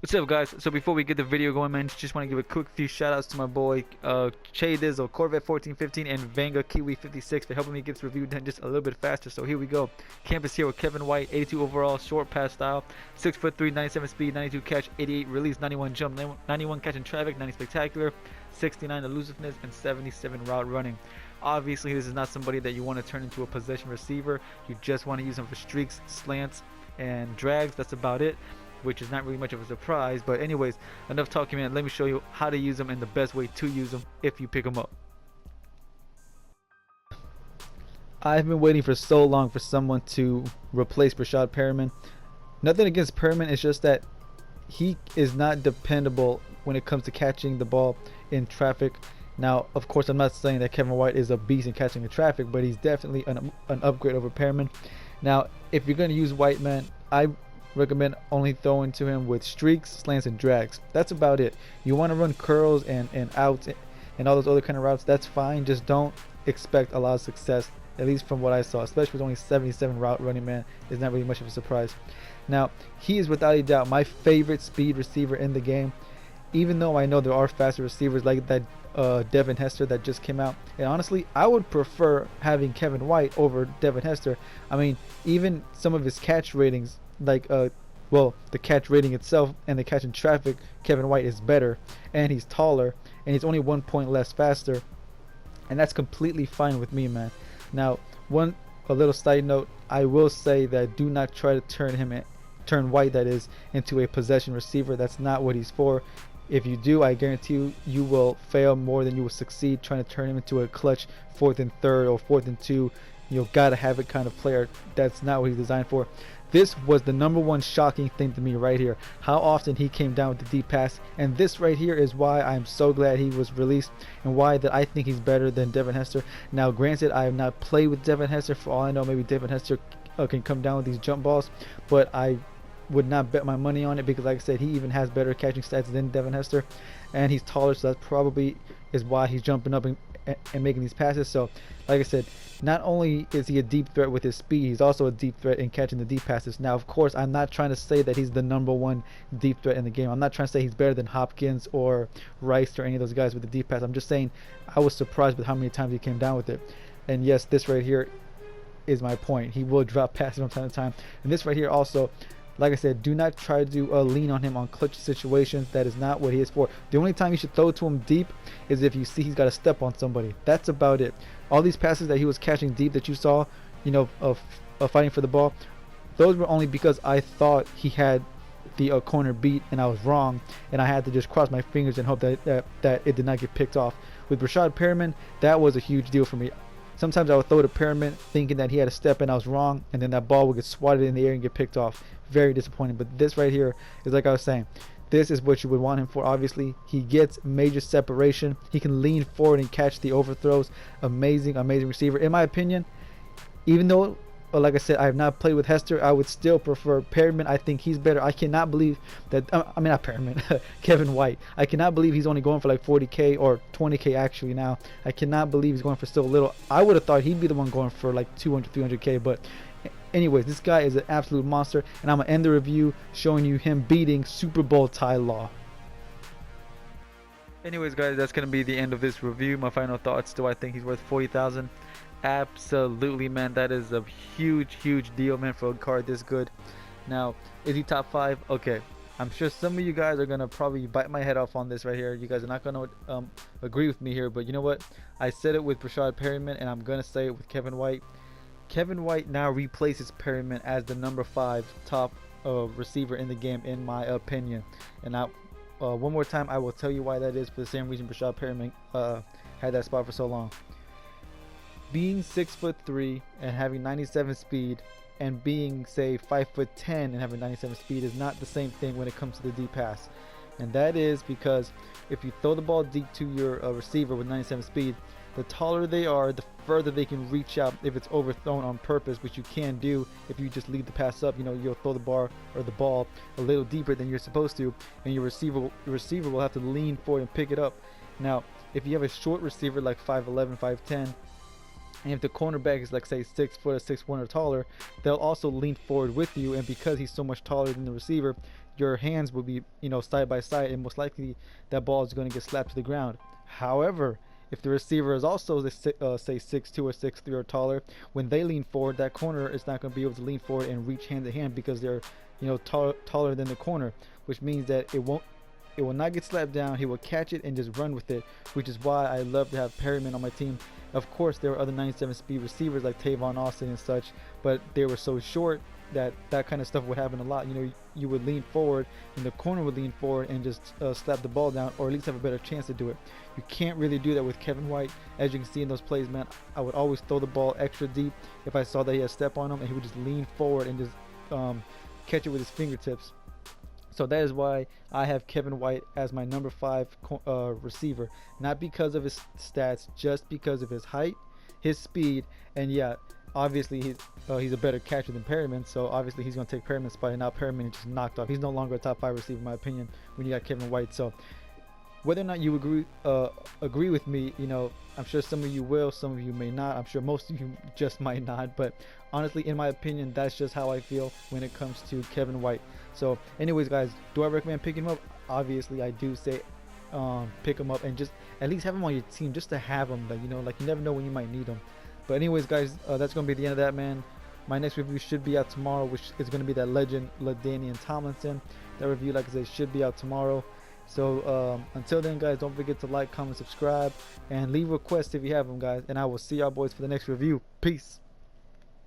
What's up, guys? So before we get the video going, man, just want to give a quick few shout outs to my boy Che Dizzle, Corvette 1415, and Vanga Kiwi 56 for helping me get this review done just a little bit faster. So here we go. Campus here with Kevin White, 82 overall, short pass style, 6'3", 97 speed, 92 catch, 88 release, 91 jump, 91 catch in traffic, 90 spectacular, 69 elusiveness, and 77 route running. Obviously, this is not somebody that you want to turn into a possession receiver. You just want to use him for streaks, slants, and drags. That's about it, which is not really much of a surprise. But anyways, enough talking, man. Let me show you how to use them and the best way to use them if you pick them up. I've been waiting for so long for someone to replace Brashad Perriman. Nothing against Perriman, it's just that he is not dependable when it comes to catching the ball in traffic. Now, of course, I'm not saying that Kevin White is a beast in catching in traffic, but he's definitely an upgrade over Perriman. Now, if you're going to use White, man, I recommend only throwing to him with streaks, slants, and drags. That's about it. You want to run curls and outs and all those other kind of routes, that's fine. Just don't expect a lot of success, at least from what I saw, especially with only 77 route running, man. Is not really much of a surprise. Now, he is without a doubt my favorite speed receiver in the game, even though I know there are faster receivers like that Devin Hester that just came out. And honestly, I would prefer having Kevin White over Devin Hester. I mean, even some of his catch ratings, like well, the catch rating itself and the catch in traffic, Kevin White is better, and he's taller, and he's only 1 point less faster, and that's completely fine with me, man. Now, a little side note, I will say that do not try to turn White, that is, into a possession receiver. That's not what he's for. If you do, I guarantee you will fail more than you will succeed trying to turn him into a clutch 4th and 3rd or 4th and 2. You gotta have it kind of player. That's not what he's designed for. This was the #1 shocking thing to me right here. How often he came down with the deep pass, and this right here is why I'm so glad he was released, and why that I think he's better than Devin Hester. Now, granted, I have not played with Devin Hester. For all I know, maybe Devin Hester can come down with these jump balls, but I would not bet my money on it because, like I said, he even has better catching stats than Devin Hester, and he's taller, so that probably is why he's jumping up and making these passes. So, like I said, not only is he a deep threat with his speed, he's also a deep threat in catching the deep passes. Now, of course, I'm not trying to say that he's the #1 deep threat in the game. I'm not trying to say he's better than Hopkins or Rice or any of those guys with the deep pass. I'm just saying I was surprised with how many times he came down with it. And yes, this right here is my point. He will drop passes from time to time. And this right here also, like I said, do not try to lean on him on clutch situations. That is not what he is for. The only time you should throw to him deep is if you see he's got to step on somebody. That's about it. All these passes that he was catching deep that you saw, you know, of fighting for the ball, those were only because I thought he had the corner beat and I was wrong, and I had to just cross my fingers and hope that it did not get picked off. With Brashad Perriman, that was a huge deal for me. Sometimes I would throw to Perriman thinking that he had a step and I was wrong, and then that ball would get swatted in the air and get picked off. Very disappointing. But this right here is, like I was saying, this is what you would want him for. Obviously, he gets major separation. He can lean forward and catch the overthrows. Amazing receiver. In my opinion, even though, like I said, I have not played with Hester, I would still prefer Perriman. I think he's better. I cannot believe that, I mean, not Perriman, Kevin White. I cannot believe he's only going for like 40K or 20K actually now. I cannot believe he's going for so little. I would have thought he'd be the one going for like 200, 300K, but anyways, this guy is an absolute monster, and I'm going to end the review showing you him beating Super Bowl Ty Law. Anyways, guys, that's going to be the end of this review. My final thoughts: do I think he's worth 40,000? Absolutely, man. That is a huge deal, man, for a card this good. Now, is he top 5? Okay, I'm sure some of you guys are going to probably bite my head off on this right here. You guys are not going to agree with me here, but you know what? I said it with Brashad Perriman, and I'm going to say it with Kevin White. Kevin White now replaces Perriman as the #5 top receiver in the game, in my opinion. And now, one more time, I will tell you why that is, for the same reason Brashad Perriman had that spot for so long. Being 6'3" and having 97 speed, and being, say, 5'10" and having 97 speed is not the same thing when it comes to the deep pass. And that is because if you throw the ball deep to your receiver with 97 speed, the taller they are, the further they can reach out if it's overthrown on purpose, which you can do if you just leave the pass up. You know, you'll throw the ball a little deeper than you're supposed to, and your receiver will have to lean forward and pick it up. Now, if you have a short receiver like 5'11", 5'10", and if the cornerback is like, say, 6 foot or 6'1" or taller, they'll also lean forward with you, and because he's so much taller than the receiver, your hands will be, side by side, and most likely that ball is going to get slapped to the ground. However, if the receiver is also say 6'2" or 6'3" or taller, when they lean forward, that corner is not going to be able to lean forward and reach hand to hand because they're, taller than the corner, which means that it will not get slapped down. He will catch it and just run with it, which is why I love to have Perryman on my team. Of course, there were other 97 speed receivers like Tavon Austin and such, but they were so short that kind of stuff would happen a lot. You would lean forward and the corner would lean forward and just slap the ball down, or at least have a better chance to do it. You can't really do that with Kevin White. As you can see in those plays, man, I would always throw the ball extra deep if I saw that he had a step on him, and he would just lean forward and just catch it with his fingertips. So that is why I have Kevin White as my number 5 receiver. Not because of his stats, just because of his height, his speed, and yeah, obviously he's a better catcher than Perryman. So obviously he's going to take Perryman's spot, and now Perryman is just knocked off. He's no longer a top 5 receiver in my opinion when you got Kevin White. So whether or not you agree with me, I'm sure some of you will, some of you may not. I'm sure most of you just might not, but honestly, in my opinion, that's just how I feel when it comes to Kevin White. So anyways, guys, do I recommend picking him up? Obviously I do say pick him up and just at least have him on your team, just to have him, like you never know when you might need him. But anyways, guys, that's gonna be the end of that, man. My next review should be out tomorrow, which is going to be that legend LaDainian Tomlinson. That review, like I said, should be out tomorrow. So until then, guys, don't forget to like, comment, subscribe, and leave requests if you have them, guys. And I will see y'all boys for the next review. Peace.